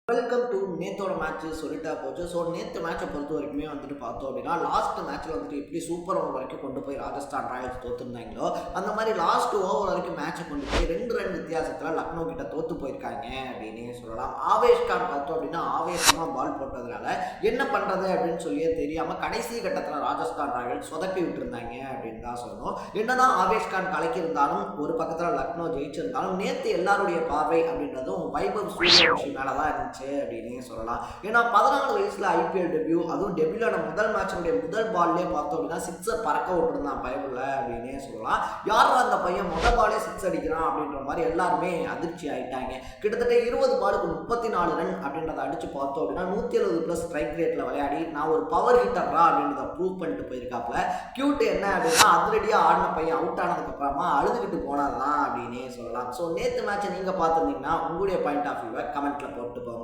Welcome to நேத்தோட match சொல்லிட்டா போச்சு. So நேற்று மேட்சை பொறுத்த வரைக்குமே பார்த்தோம் அப்படின்னா லாஸ்ட் மேட்ச்சில் எப்படி சூப்பர் ஓவர் வரைக்கும் கொண்டு போய் ராஜஸ்தான் ராயல்ஸ் தோத்துருந்தாங்களோ அந்த மாதிரி லாஸ்ட் ஓவர் வரைக்கும் மேட்சை கொண்டு போய் 2 ரன் வித்தியாசத்தில் லக்னோ கிட்ட தோத்து போயிருக்காங்க அப்படின்னே சொல்லலாம். ஆவேஷ் கான் பார்த்தோம் அப்படின்னா ஆவேசமாக பால் போட்டதுனால என்ன பண்ணுறது அப்படின்னு சொல்லியே தெரியாமல் கடைசி கட்டத்தில் ராஜஸ்தான் ராயல்ஸ் சொதப்பி விட்டுருந்தாங்க அப்படின்னு தான் சொல்லணும். என்னதான் ஆவேஷ் கான் கலக்கியிருந்தாலும் ஒரு பக்கத்தில் லக்னோ ஜெயிச்சிருந்தாலும் நேற்று எல்லாருடைய பார்வை அப்படின்றதும் வைபவ் சூரியவன்ஷி மேலே தான் இருந்துச்சு அப்படின்னே சொல்லலாம். ஏன்னா 14 வயசுல ஐபிஎல் டெபியூ, அதுவும் டெபியூலான முதல் மேட்சனுடைய முதல் பால்லே பார்த்தோம் அப்படின்னா சிக்ஸர் பறக்க விட்டுருந்தான் பயபுள்ள அப்படின்னே சொல்லலாம். யாரும் அந்த பையன் முதல் பாலே சிக்ஸ் அடிக்கிறான் அப்படின்ற மாதிரி எல்லாருமே அதிர்ச்சி ஆயிட்டாங்க. கிட்டத்தட்ட 20 பாலுக்கு 34 ரன் அப்படின்றத அடிச்சு பார்த்தோம் அப்படின்னா 170+ ஸ்ட்ரைக் ரேட்ல விளையாடி நான் ஒரு பவர் ஹிட்டர்ரா அப்படின்றத ப்ரூவ் பண்ணிட்டு போயிருக்காப்ல. கியூட் என்ன அப்படின்னா அதிரடியா ஆடின பையன் அவுட் ஆனதுக்கு அப்புறமா அழுதுகிட்டு போனதான் அப்படின்னே சொல்லலாம். ஸோ நேற்று மேட்சை நீங்க பார்த்துருந்தீங்கன்னா உங்களுடைய பாயிண்ட் ஆஃப் வியூவை கமெண்ட்ல போட்டு போங்க.